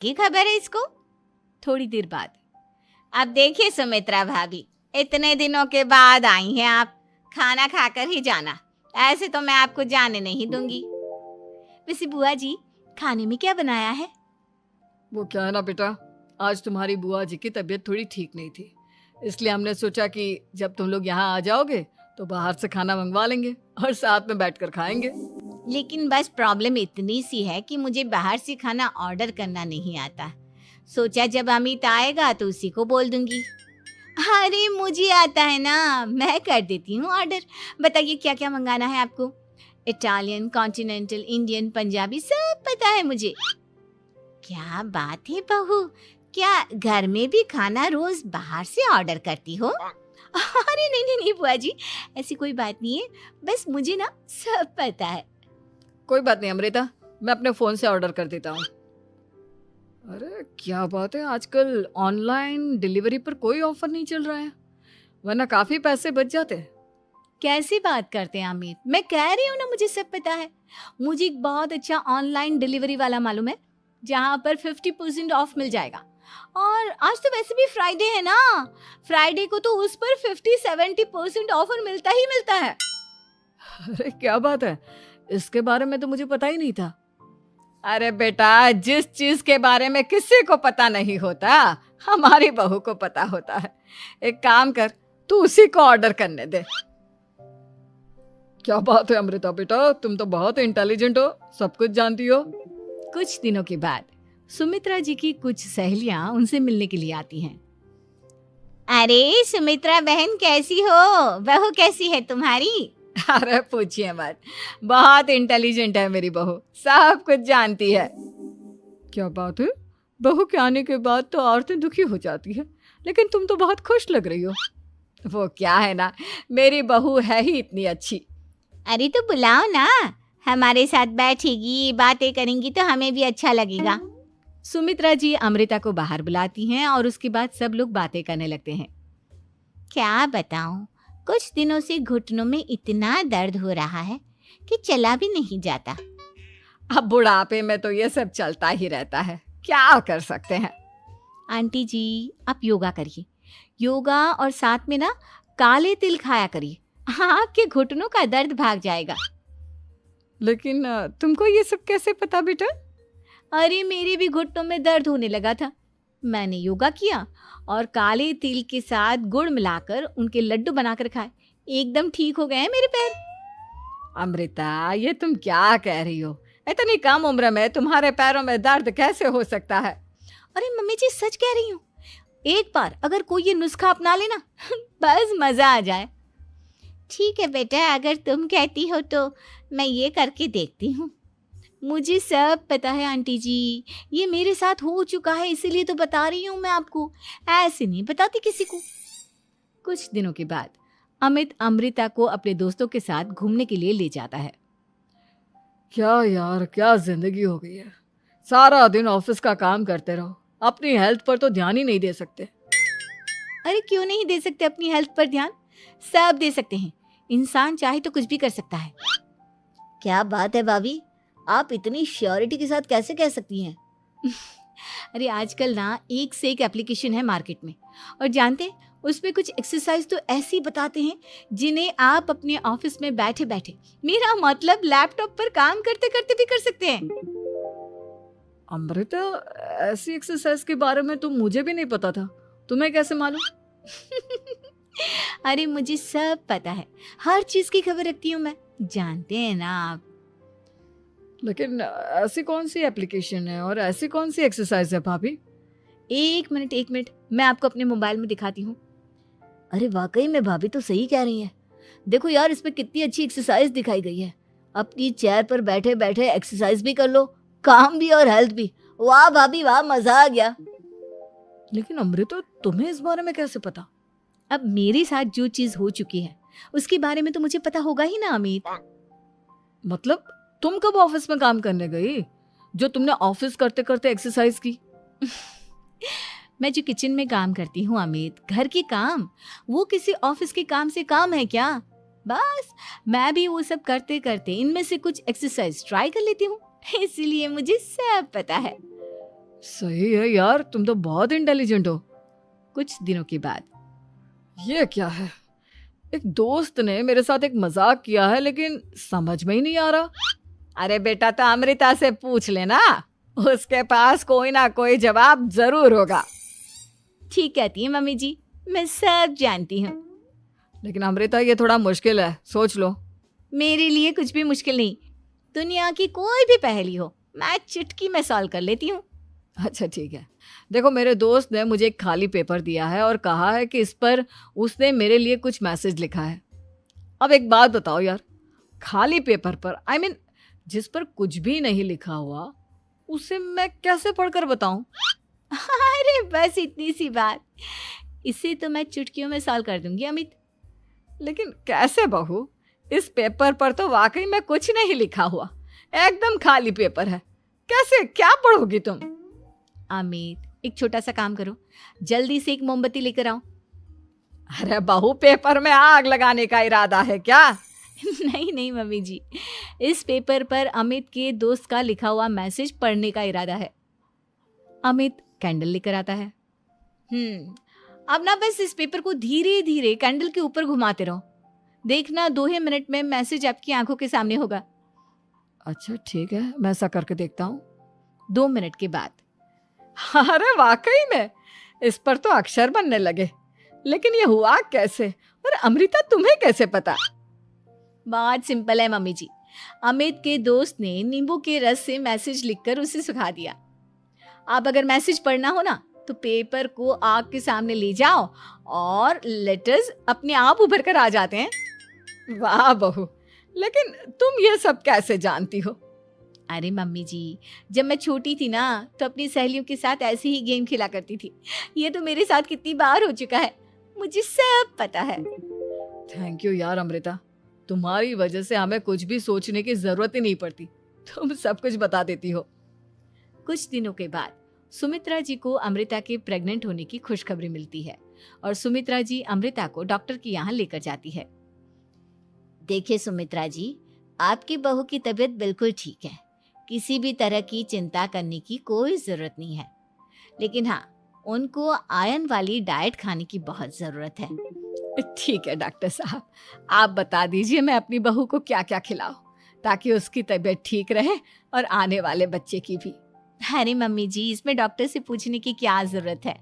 की खबर है इसको? थोड़ी देर बाद, अब देखिए सुमित्रा भाभी, इतने दिनों के बाद आई हैं आप, खाना खाकर ही जाना, ऐसे तो मैं आपको जाने नहीं दूंगी। वैसे बुआ जी, खाने में क्या बनाया है? वो क्या है ना बेटा, आज तुम्हारी बुआ जी की तबीयत थोड़ी ठीक नहीं थी, इसलिए हमने सोचा कि जब तुम लोग यहाँ आ जाओगे तो बाहर से खाना मंगवा लेंगे और साथ में बैठकर खाएंगे। लेकिन बस प्रॉब्लम इतनी सी है कि मुझे बाहर से खाना ऑर्डर करना नहीं आता। सोचा जब अमित आएगा तो उसी को बोल दूंगी। अरे मुझे आता है ना, मैं कर देती हूँ ऑर्डर। बताइए क्या क्या मंगाना है आपको? इटालियन, कॉन्टिनेंटल, इंडियन, पंजाबी सब पता है मुझे। क्या बात है बहू, क्या घर में भी खाना रोज बाहर से ऑर्डर करती हो? अरे नहीं नहीं नहीं बुआ जी, ऐसी कोई बात नहीं है, बस मुझे ना सब पता है। कोई बात नहीं अमृता, मैं अपने फ़ोन से ऑर्डर कर देता हूँ। अरे क्या बात है, आजकल ऑनलाइन डिलीवरी पर कोई ऑफर नहीं चल रहा है, वरना काफ़ी पैसे बच जाते हैं। कैसी बात करते हैं अमित, मैं कह रही हूँ ना मुझे सब पता है। मुझे एक बहुत अच्छा ऑनलाइन डिलीवरी वाला मालूम है, जहाँ पर 50% ऑफ मिल जाएगा। और आज तो वैसे भी फ्राइडे है ना, फ्राइडे को तो उस पर 50-70% ऑफर मिलता ही मिलता है। अरे क्या बात है, इसके बारे में तो मुझे पता ही नहीं था। अरे बेटा, जिस चीज के बारे में किसी को पता नहीं होता, हमारी बहू को पता होता है। एक काम कर, तू उसी को ऑर्डर करने दे। क्या बात है अमृता बेटा, तुम तो बहुत इंटेलिजेंट हो, सब कुछ जानती हो। कुछ दिनों के बाद सुमित्रा जी की कुछ सहेलियां उनसे मिलने के लिए आती हैं। अरे सुमित्रा बहन कैसी हो, बहू कैसी है तुम्हारी? अरे पूछिए मत, बहुत इंटेलिजेंट है मेरी बहू, सब कुछ जानती है। क्या बात है, बहू के आने के बाद तो औरतें दुखी हो जाती है, लेकिन तुम तो बहुत खुश लग रही हो। वो क्या है ना, मेरी बहू है ही इतनी अच्छी। अरे तो बुलाओ ना, हमारे साथ बैठेगी, बातें करेंगी तो हमें भी अच्छा लगेगा। सुमित्रा जी अमृता को बाहर बुलाती हैं और उसके बाद सब लोग बातें करने लगते हैं। क्या बताऊं, कुछ दिनों से घुटनों में इतना दर्द हो रहा है कि चला भी नहीं जाता। अब बुढ़ापे में तो ये सब चलता ही रहता है, क्या कर सकते हैं। आंटी जी आप योगा करिए, योगा और साथ में ना काले तिल खाया करिए, आपके घुटनों का दर्द भाग जाएगा। लेकिन तुमको ये सब कैसे पता बेटा? अरे मेरे भी घुटनों में दर्द होने लगा था, मैंने योगा किया और काले तिल के साथ गुड़ मिलाकर उनके लड्डू बनाकर खाए, एकदम ठीक हो गए हैं मेरे पैर। अमृता, ये तुम क्या कह रही हो? इतनी कम उम्र में तुम्हारे पैरों में दर्द कैसे हो सकता है? अरे मम्मी जी सच कह रही हूँ, एक बार अगर कोई ये नुस्खा अपना लेना बस मजा आ जाए। ठीक है बेटा, अगर तुम कहती हो तो मैं ये करके देखती हूँ। मुझे सब पता है आंटी जी, ये मेरे साथ हो चुका है, इसीलिए तो बता रही हूँ मैं आपको, ऐसे नहीं बताती किसी को। कुछ दिनों के बाद अमित अमृता को अपने दोस्तों के साथ घूमने के लिए ले जाता है। क्या यार, क्या जिंदगी हो गई है, सारा दिन ऑफिस का काम करते रहो, अपनी हेल्थ पर तो ध्यान ही नहीं दे सकते। अरे क्यों नहीं दे सकते अपनी हेल्थ पर ध्यान, सब दे सकते हैं, इंसान चाहे तो कुछ भी कर सकता है। क्या बात है भाभी, आप इतनी श्योरिटी के साथ कैसे कह सकती हैं? अरे आजकल ना एक से एक एप्लीकेशन है मार्केट में, और जानते हैं उसमें कुछ एक्सरसाइज तो ऐसी बताते हैं जिन्हें आप अपने ऑफिस में बैठे बैठे, मेरा मतलब लैपटॉप पर काम करते करते भी कर सकते हैं। अमृता, ऐसी एक्सरसाइज के बारे में तो मुझे भी नहीं पता था, तुम्हें कैसे मालूम? अरे मुझे सब पता है, हर चीज की खबर रखती हूँ मैं, जानते हैं ना आप। लेकिन ऐसी कौन सी एप्लीकेशन है और ऐसी कौन सी एक्सरसाइज है भाभी? एक मिनट, मैं आपको अपने मोबाइल में दिखाती हूँ। अरे वाकई में भाभी तो सही कह रही हैं, देखो यार इस पे कितनी अच्छी एक्सरसाइज दिखाई गई है, अपनी चेयर पर बैठे बैठे एक्सरसाइज भी कर लो, काम भी और हेल्थ भी। वाह भाभी वाह, मजा आ गया। लेकिन अमृता, तुम्हें इस बारे में कैसे पता? अब मेरे साथ जो चीज हो चुकी है उसके बारे में तो मुझे पता होगा ही ना अमित। मतलब तुम कब ऑफिस में काम करने गई जो तुमने ऑफिस करते करते एक्सरसाइज की? मैं जो किचन में काम करती हूँ अमित, घर के काम, वो किसी ऑफिस के काम से काम है क्या? बस मैं भी वो सब करते करते इनमें से कुछ एक्सरसाइज ट्राई कर लेती हूँ, इसीलिए मुझे सब पता है। सही है यार, तुम तो बहुत इंटेलिजेंट हो। कुछ दिनों के बाद, ये क्या है? एक दोस्त ने मेरे साथ एक मजाक किया है, लेकिन समझ में ही नहीं आ रहा। अरे बेटा, तो अमृता से पूछ लेना, उसके पास कोई ना कोई जवाब जरूर होगा। ठीक कहती है मम्मी जी, मैं सब जानती हूँ। लेकिन अमृता, ये थोड़ा मुश्किल है, सोच लो। मेरे लिए कुछ भी मुश्किल नहीं। दुनिया की कोई भी पहेली हो, मैं चुटकी में सॉल्व कर लेती हूँ। अच्छा ठीक है, देखो मेरे दोस्त ने मुझे एक खाली पेपर दिया है और कहा है कि इस पर उसने मेरे लिए कुछ मैसेज लिखा है। अब एक बात बताओ यार, खाली पेपर पर, आई मीन जिस पर कुछ भी नहीं लिखा हुआ, उसे मैं कैसे पढ़कर बताऊं? अरे बस इतनी सी बात, इसे तो मैं चुटकियों में सॉल्व कर दूंगी अमित। लेकिन कैसे बहू? इस पेपर पर तो वाकई में कुछ नहीं लिखा हुआ, एकदम खाली पेपर है। कैसे, क्या पढ़ोगी तुम? अमित, एक छोटा सा काम करो, जल्दी से एक मोमबत्ती लेकर आओ। अरे बहू, पेपर में आग लगाने का इरादा है क्या? नहीं नहीं मम्मी जी, इस पेपर पर अमित के दोस्त का लिखा हुआ मैसेज पढ़ने का इरादा है। अमित कैंडल लेकर आता है। अब ना बस इस पेपर को धीरे धीरे कैंडल के ऊपर घुमाते रहो, देखना 2 ही मिनट में मैसेज आपकी आंखों के सामने होगा। अच्छा ठीक है, मैं ऐसा करके देखता हूँ। 2 मिनट के बाद, अरे वाकई में इस पर तो अक्षर बनने लगे, लेकिन ये हुआ कैसे? और अमृता, तुम्हें कैसे पता? बहुत सिंपल है मम्मी जी। अमित के दोस्त ने नींबू के रस से मैसेज लिखकर उसे सुखा दिया। आप अगर मैसेज पढ़ना हो ना, तो पेपर को आग के सामने ले जाओ और लेटर्स अपने आप उभर कर आ जाते हैं। वाह बहू, लेकिन तुम ये सब कैसे जानती हो? अरे मम्मी जी, जब मैं छोटी थी ना, तो अपनी सहेलियों के साथ ऐसे ही गेम खेला करती थी। ये तो मेरे साथ कितनी बार हो चुका है, मुझे सब पता है। थैंक यू यार अमृता, तुम्हारी वजह से हमें कुछ भी सोचने की जरूरत ही नहीं पड़ती, तुम सब कुछ बता देती हो। कुछ दिनों के बाद सुमित्रा जी को अमृता के प्रेग्नेंट होने की खुशखबरी मिलती है और सुमित्रा जी अमृता को डॉक्टर के यहाँ लेकर जाती है। देखिए सुमित्रा जी, आपकी बहू की तबीयत बिल्कुल ठीक है, किसी भी तरह की चिंता करने की कोई जरूरत नहीं है। लेकिन हाँ, उनको आयरन वाली डाइट खाने की बहुत जरूरत है। ठीक है डॉक्टर साहब, आप बता दीजिए मैं अपनी बहू को क्या क्या खिलाऊं ताकि उसकी तबीयत ठीक रहे और आने वाले बच्चे की भी। अरे मम्मी जी, इसमें डॉक्टर से पूछने की क्या जरूरत है।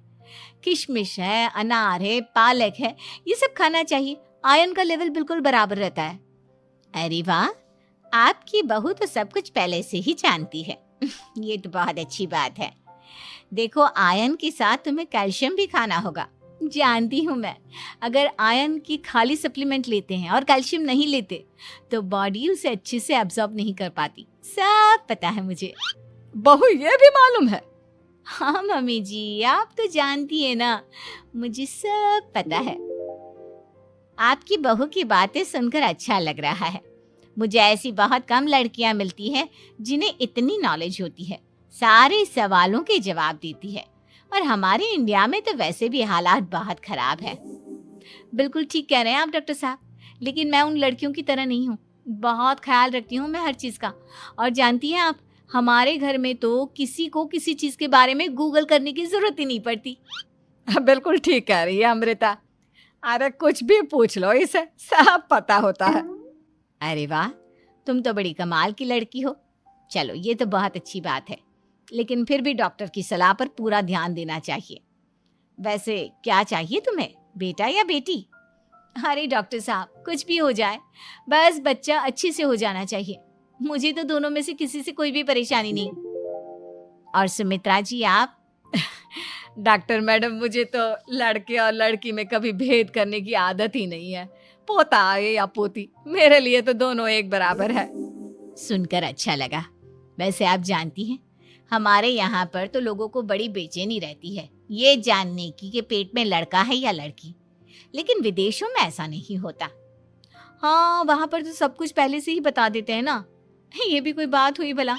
किशमिश है, अनार है, पालक है, ये सब खाना चाहिए, आयरन का लेवल बिल्कुल बराबर रहता है। अरे वाह, आपकी बहू तो सब कुछ पहले से ही जानती है। ये तो बहुत अच्छी बात है। देखो, आयरन के साथ तुम्हें कैल्शियम भी खाना होगा। जानती हूँ मैं, अगर आयरन की खाली सप्लीमेंट लेते हैं और कैल्शियम नहीं लेते तो बॉडी उसे अच्छे से एब्जॉर्ब नहीं कर पाती। सब पता है मुझे। बहू, ये भी मालूम है? हाँ मम्मी जी, आप तो जानती है ना, मुझे सब पता है। आपकी बहू की बातें सुनकर अच्छा लग रहा है। मुझे ऐसी बहुत कम लड़कियां मिलती हैं जिन्हें इतनी नॉलेज होती है, सारे सवालों के जवाब देती है। और हमारे इंडिया में तो वैसे भी हालात बहुत खराब है। बिल्कुल ठीक कह रहे हैं आप डॉक्टर साहब, लेकिन मैं उन लड़कियों की तरह नहीं हूँ। बहुत ख्याल रखती हूँ मैं हर चीज़ का। और जानती हैं आप, हमारे घर में तो किसी को किसी चीज़ के बारे में गूगल करने की जरूरत ही नहीं पड़ती। बिल्कुल ठीक कह रही है अमृता, अरे कुछ भी पूछ लो, इसे सब पता होता है। अरे वाह, तुम तो बड़ी कमाल की लड़की हो। चलो, ये तो बहुत अच्छी बात है, लेकिन फिर भी डॉक्टर की सलाह पर पूरा ध्यान देना चाहिए। वैसे क्या चाहिए तुम्हें, बेटा या बेटी? अरे डॉक्टर साहब, कुछ भी हो जाए, बस बच्चा अच्छे से हो जाना चाहिए। मुझे तो दोनों में से किसी से कोई भी परेशानी नहीं। और सुमित्रा जी, आप? डॉक्टर मैडम, मुझे तो लड़के और लड़की में कभी भेद करने की आदत ही नहीं है। पोता आए या पोती, मेरे लिए तो दोनों एक बराबर है। सुनकर अच्छा लगा। वैसे आप जानती हैं, हमारे यहाँ पर तो लोगों को बड़ी बेचैनी रहती है ये जानने की कि पेट में लड़का है या लड़की, लेकिन विदेशों में ऐसा नहीं होता। हाँ, वहाँ पर तो सब कुछ पहले से ही बता देते हैं ना। ये भी कोई बात हुई भला?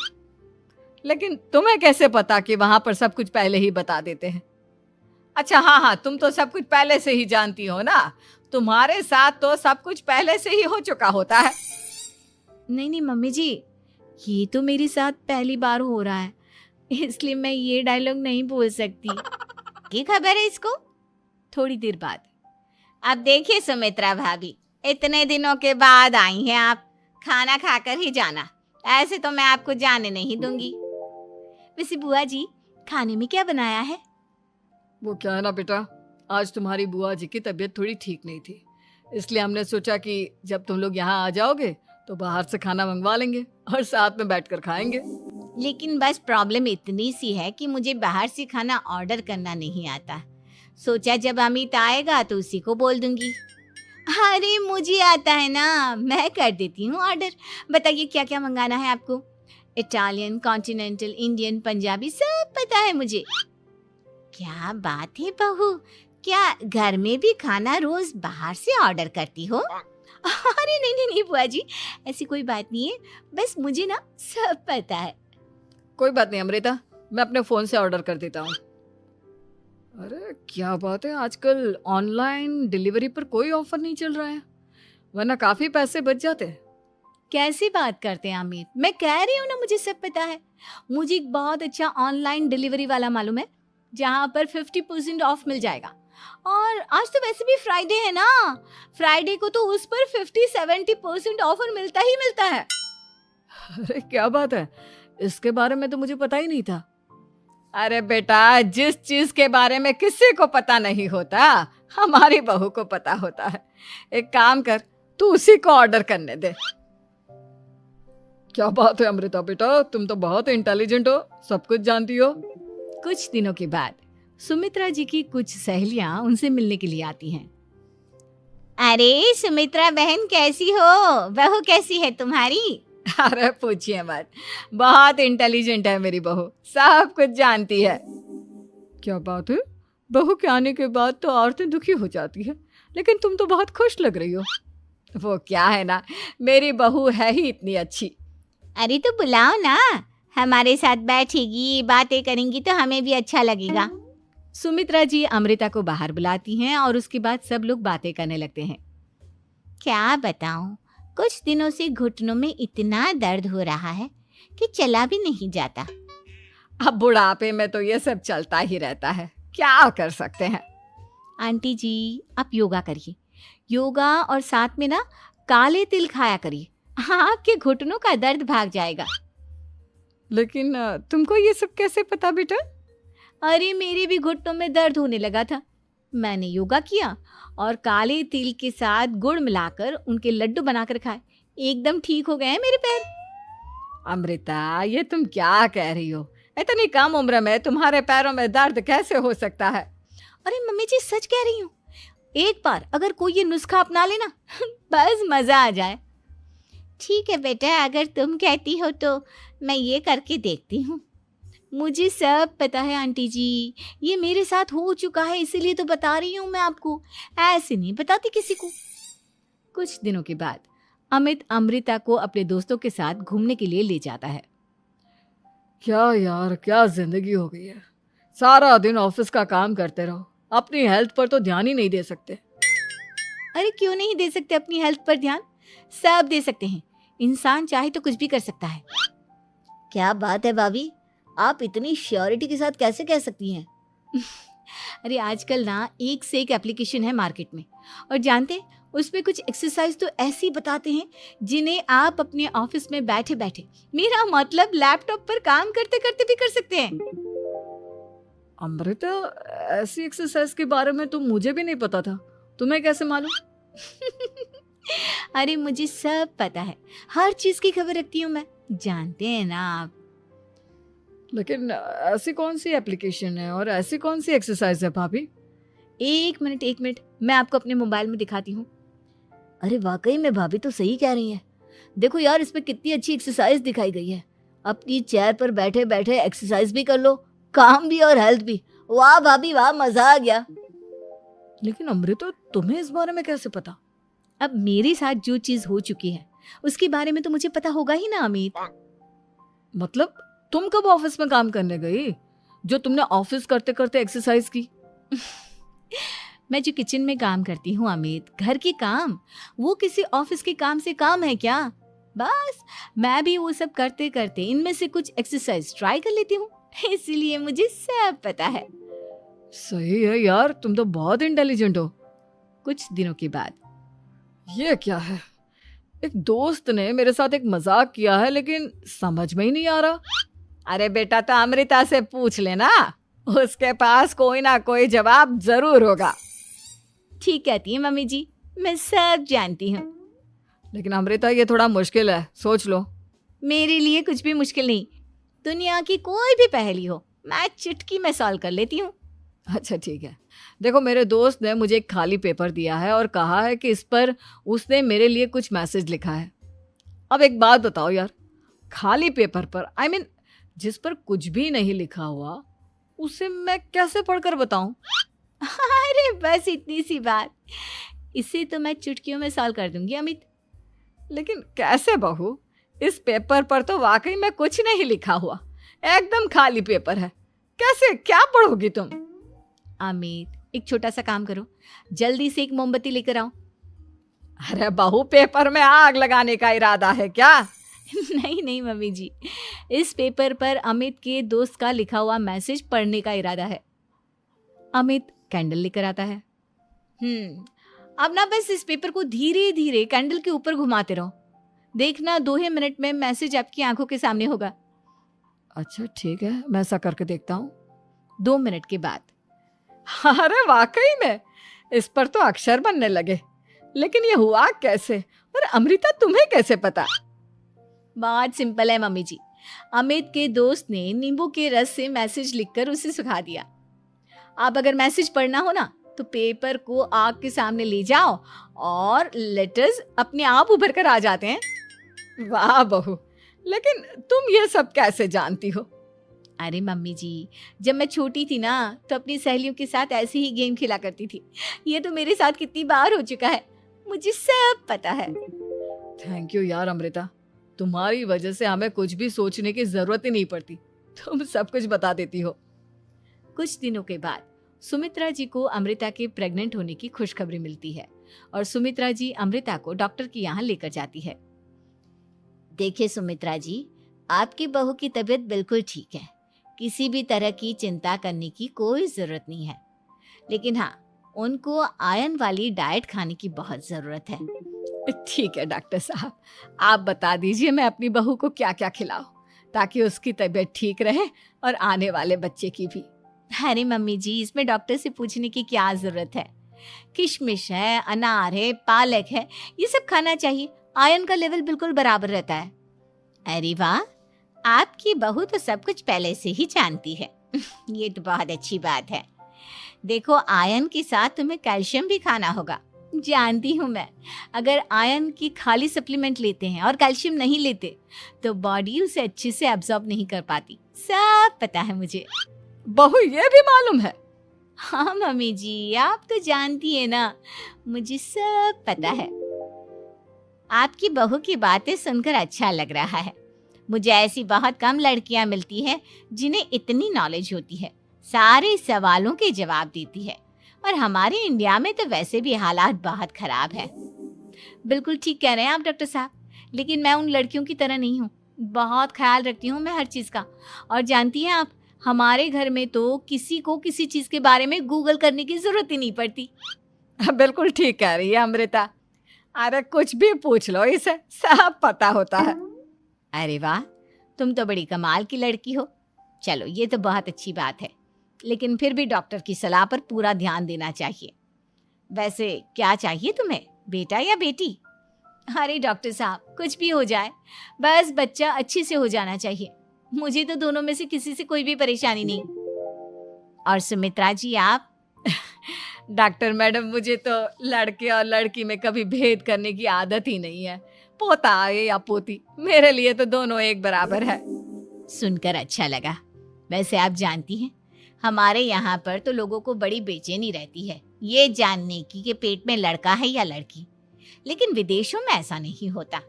लेकिन तुम्हें कैसे पता कि वहां पर सब कुछ पहले ही बता देते हैं? अच्छा हाँ, तुम तो सब कुछ पहले से ही जानती हो ना, तुम्हारे साथ तो सब कुछ पहले से ही हो चुका होता है। नहीं नहीं मम्मी जी, ये तो मेरे साथ पहली बार हो रहा है। इसलिए मैं ये डायलॉग नहीं बोल सकती। की खबर है इसको? थोड़ी देर बाद। अब देखिए सुमित्रा भाभी, इतने दिनों के बाद आई हैं आप, खाना खाकर ही जाना, ऐसे तो मैं आपको जाने नहीं दूंगी। वैसे बुआ जी, खाने में क्या बनाया है? वो क्या है ना बेटा, आज तुम्हारी बुआ जी की तबीयत थोड़ी ठीक नहीं थी, इसलिए हमने सोचा कि जब तुम लोग यहाँ आ जाओगे तो बाहर से खाना मंगवा लेंगे और साथ में बैठकर खाएंगे। लेकिन बस प्रॉब्लम इतनी सी है कि मुझे बाहर से खाना ऑर्डर करना नहीं आता। सोचा जब अमित आएगा तो उसी को बोल दूंगी। अरे मुझे आता है ना, मैं कर देती हूँ ऑर्डर। बताइए क्या क्या मंगाना है आपको? इटालियन, कॉन्टिनेंटल, इंडियन, पंजाबी सब पता है मुझे। क्या बात है बहू, क्या घर में भी खाना रोज बाहर से ऑर्डर करती हो? अरे नहीं नहीं नहीं बुआ जी, ऐसी कोई बात नहीं है, बस मुझे ना सब पता है। कोई बात नहीं अमृता, मैं अपने फ़ोन से ऑर्डर कर देता हूँ। अरे क्या बात है, आजकल ऑनलाइन डिलीवरी पर कोई ऑफर नहीं चल रहा है, वरना काफ़ी पैसे बच जाते। कैसी बात करते हैं अमित, मैं कह रही हूँ ना मुझे सब पता है। मुझे एक बहुत अच्छा ऑनलाइन डिलीवरी वाला मालूम है, जहाँ पर 50% ऑफ मिल जाएगा। और आज तो वैसे भी फ्राइडे है ना, फ्राइडे को तो उस पर 50-70% ऑफर मिलता ही मिलता है। अरे क्या बात है, इसके बारे में तो मुझे पता ही नहीं था। अरे बेटा, जिस चीज के बारे में किसी को पता नहीं होता, हमारी बहू को पता होता है। एक काम कर, तू उसी को ऑर्डर करने दे। क्या बात है अमृता बेटा, तुम तो बहुत इंटेलिजेंट हो, सब कुछ जानती हो। कुछ दिनों के बाद सुमित्रा जी की कुछ सहेलियां उनसे मिलने के लिए आती हैं। अरे सुमित्रा बहन कैसी हो, बहू कैसी है तुम्हारी? अरे पूछिए मत, बहुत इंटेलिजेंट है मेरी बहू, सब कुछ जानती है। क्या बात है, बहू के आने के बाद तो औरतें दुखी हो जाती है, लेकिन तुम तो बहुत खुश लग रही हो। वो क्या है ना, मेरी बहू है ही इतनी अच्छी। अरे तो बुलाओ ना, हमारे साथ बैठेगी, बातें करेंगी तो हमें भी अच्छा लगेगा। सुमित्रा जी अमृता को बाहर बुलाती हैं और उसके बाद सब लोग बातें करने लगते हैं। क्या बताऊं, कुछ दिनों से घुटनों में इतना दर्द हो रहा है कि चला भी नहीं जाता। अब बुढ़ापे में तो ये सब चलता ही रहता है, क्या कर सकते हैं। आंटी जी आप योगा करिए, योगा और साथ में ना काले तिल खाया करिए, आपके घुटनों का दर्द भाग जाएगा। लेकिन तुमको ये सब कैसे पता बेटा? अरे मेरे भी घुटनों में दर्द होने लगा था, मैंने योगा किया और काले तिल के साथ गुड़ मिलाकर उनके लड्डू बनाकर खाए, एकदम ठीक हो गए हैं मेरे पैर। अमृता, ये तुम क्या कह रही हो? इतनी कम उम्र में तुम्हारे पैरों में दर्द कैसे हो सकता है? अरे मम्मी जी सच कह रही हूँ, एक बार अगर कोई ये नुस्खा अपना लेना बस मजा आ जाए। ठीक है बेटा, अगर तुम कहती हो तो मैं ये करके देखती हूँ। मुझे सब पता है आंटी जी, ये मेरे साथ हो चुका है, इसीलिए तो बता रही हूँ मैं आपको, ऐसे नहीं बताती किसी को। कुछ दिनों के बाद अमित अमृता को अपने दोस्तों के साथ घूमने के लिए ले जाता है। क्या यार, क्या जिंदगी हो गई है, सारा दिन ऑफिस का काम करते रहो, अपनी हेल्थ पर तो ध्यान ही नहीं दे सकते। अरे क्यों नहीं दे सकते अपनी हेल्थ पर ध्यान, सब दे सकते हैं, इंसान चाहे तो कुछ भी कर सकता है। क्या बात है भाभी, आप इतनी श्योरिटी के साथ कैसे कह सकती हैं? अरे आजकल ना एक से एक एप्लीकेशन है मार्केट में, और जानते हैं उस पे कुछ एक्सरसाइज तो ऐसी बताते हैं जिन्हें आप अपने ऑफिस में बैठे बैठे, मेरा मतलब लैपटॉप पर काम करते करते भी कर सकते हैं। अमृता, ऐसी एक्सरसाइज के बारे में तो मुझे भी नहीं पता था, तुम्हें कैसे मालूम? अरे मुझे सब पता है, हर चीज की खबर रखती हूँ मैं, जानते हैं ना आप। लेकिन ऐसी कौन सी एप्लीकेशन है और ऐसी कौन सी एक्सरसाइज है भाभी? एक मिनट, मैं आपको अपने मोबाइल में दिखाती हूँ। अरे वाकई में भाभी तो सही कह रही हैं। देखो यार, इस पे कितनी अच्छी एक्सरसाइज दिखाई गई है। अपनी चेयर पर बैठे बैठे एक्सरसाइज भी कर लो, काम भी और हेल्थ भी। वाह भाभी वाह, मजा आ गया। लेकिन अमृता, तुम्हें इस बारे में कैसे पता? अब मेरे साथ जो चीज हो चुकी है उसके बारे में तो मुझे पता होगा ही ना अमित। मतलब तुम कब ऑफिस में काम करने गई जो तुमने ऑफिस करते करते एक्सरसाइज की? मैं जो किचन में काम करती हूँ अमित, घर के काम, वो किसी ऑफिस के काम से काम है क्या? बस मैं भी वो सब करते करते इनमें से कुछ एक्सरसाइज ट्राई कर लेती हूँ, इसलिए मुझे सब पता है। सही है यार, तुम तो बहुत इंटेलिजेंट हो। कुछ दिनों के बाद, ये क्या है? एक दोस्त ने मेरे साथ एक मजाक किया है, लेकिन समझ में ही नहीं आ रहा। अरे बेटा, तो अमृता से पूछ लेना, उसके पास कोई ना कोई जवाब जरूर होगा। ठीक कहती है मम्मी जी, मैं सब जानती हूँ। लेकिन अमृता, ये थोड़ा मुश्किल है, सोच लो। मेरे लिए कुछ भी मुश्किल नहीं। दुनिया की कोई भी पहेली हो, मैं चुटकी में सॉल्व कर लेती हूँ। अच्छा ठीक है। देखो, मेरे दोस्त ने मुझे एक खाली पेपर दिया है और कहा है कि इस पर उसने मेरे लिए कुछ मैसेज लिखा है। अब एक बात बताओ यार, खाली पेपर पर, आई मीन जिस पर कुछ भी नहीं लिखा हुआ, उसे मैं कैसे पढ़कर बताऊं? अरे बस इतनी सी बात, इसे तो मैं चुटकियों में सॉल्व कर दूंगी अमित। लेकिन कैसे बहू? इस पेपर पर तो वाकई में कुछ नहीं लिखा हुआ, एकदम खाली पेपर है। कैसे, क्या पढ़ोगी तुम? अमित, एक छोटा सा काम करो, जल्दी से एक मोमबत्ती लेकर आओ। अरे बहू, पेपर में आग लगाने का इरादा है क्या? नहीं नहीं मम्मी जी, इस पेपर पर अमित के दोस्त का लिखा हुआ मैसेज पढ़ने का इरादा है। अमित कैंडल लेकर आता है। अब ना बस इस पेपर को धीरे धीरे कैंडल के ऊपर घुमाते रहो, देखना 2 ही मिनट में मैसेज आपकी आंखों के सामने होगा। अच्छा ठीक है, मैं ऐसा करके देखता हूँ। 2 मिनट के बाद, अरे वाकई में इस पर तो अक्षर बनने लगे, लेकिन ये हुआ कैसे? और अमृता, तुम्हें कैसे पता? बहुत सिंपल है मम्मी जी। अमित के दोस्त ने नींबू के रस से मैसेज लिखकर उसे सुखा दिया। आप अगर मैसेज पढ़ना हो ना, तो पेपर को आग के सामने ले जाओ और लेटर्स अपने आप उभर कर आ जाते हैं। वाह बहू, लेकिन तुम ये सब कैसे जानती हो? अरे मम्मी जी, जब मैं छोटी थी ना, तो अपनी सहेलियों के साथ ऐसे ही गेम खेला करती थी। ये तो मेरे साथ कितनी बार हो चुका है, मुझे सब पता है। थैंक यू यार अमृता, तुम्हारी वजह से हमें कुछ भी सोचने की जरूरत ही नहीं पड़ती, तुम सब कुछ बता देती हो। कुछ दिनों के बाद सुमित्रा जी को अमृता के प्रेग्नेंट होने की खुशखबरी मिलती है और सुमित्रा जी अमृता को डॉक्टर के यहाँ लेकर जाती है। देखिए सुमित्रा जी, आपकी बहू की तबीयत बिल्कुल ठीक है, किसी भी तरह की चिंता करने की कोई जरूरत नहीं है। लेकिन हाँ, उनको आयरन वाली डाइट खाने की बहुत जरूरत है। ठीक है डॉक्टर साहब, आप बता दीजिए मैं अपनी बहू को क्या क्या खिलाऊं, ताकि उसकी तबीयत ठीक रहे और आने वाले बच्चे की भी। अरे मम्मी जी, इसमें डॉक्टर से पूछने की क्या जरूरत है। किशमिश है, अनार है, पालक है, ये सब खाना चाहिए, आयरन का लेवल बिल्कुल बराबर रहता है। अरे वाह, आपकी बहू तो सब कुछ पहले से ही जानती है। ये तो बहुत अच्छी बात है। देखो, आयरन के साथ तुम्हें कैल्शियम भी खाना होगा। जानती हूँ मैं, अगर आयरन की खाली सप्लीमेंट लेते हैं और कैल्शियम नहीं लेते, तो बॉडी उसे अच्छे से एब्जॉर्ब नहीं कर पाती। सब पता है मुझे। बहू, ये भी मालूम है? हाँ मम्मी जी, आप तो जानती है ना, मुझे सब पता है। आपकी बहू की बातें सुनकर अच्छा लग रहा है। मुझे ऐसी बहुत कम लड़कियां मिलती हैं जिन्हें इतनी नॉलेज होती है, सारे सवालों के जवाब देती है। और हमारे इंडिया में तो वैसे भी हालात बहुत खराब है। बिल्कुल ठीक कह रहे हैं आप डॉक्टर साहब, लेकिन मैं उन लड़कियों की तरह नहीं हूँ। बहुत ख्याल रखती हूँ मैं हर चीज़ का। और जानती हैं आप, हमारे घर में तो किसी को किसी चीज़ के बारे में गूगल करने की जरूरत ही नहीं पड़ती। बिल्कुल ठीक कह रही है अमृता, अरे कुछ भी पूछ लो, इसे सब पता होता है। अरे वाह, तुम तो बड़ी कमाल की लड़की हो। चलो, ये तो बहुत अच्छी बात है, लेकिन फिर भी डॉक्टर की सलाह पर पूरा ध्यान देना चाहिए। वैसे क्या चाहिए तुम्हें, बेटा या बेटी? अरे डॉक्टर साहब, कुछ भी हो जाए, बस बच्चा अच्छे से हो जाना चाहिए। मुझे तो दोनों में से किसी से कोई भी परेशानी नहीं। और सुमित्रा जी, आप? डॉक्टर मैडम, मुझे तो लड़के और लड़की में कभी भेद करने की आदत ही नहीं है। पोता आए या पोती, मेरे लिए तो दोनों एक बराबर है। सुनकर अच्छा लगा। वैसे आप जानती हैं, हमारे यहाँ पर तो लोगों को बड़ी बेचैनी रहती है ये जानने की कि पेट में लड़का है या लड़की, लेकिन विदेशों में ऐसा नहीं होता।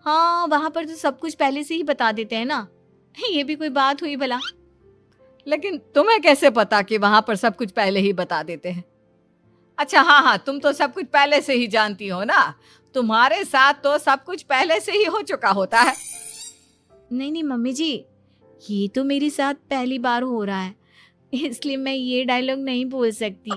हाँ, वहाँ पर तो सब कुछ पहले से ही बता देते हैं ना। ये भी कोई बात हुई भला? लेकिन तुम्हें कैसे पता कि वहां पर सब कुछ पहले ही बता देते हैं? अच्छा हाँ, तुम तो सब कुछ पहले से ही जानती हो ना, तुम्हारे साथ तो सब कुछ पहले से ही हो चुका होता है। नहीं मम्मी जी, ये तो मेरे साथ पहली बार हो रहा है, इसलिए मैं ये डायलॉग नहीं बोल सकती।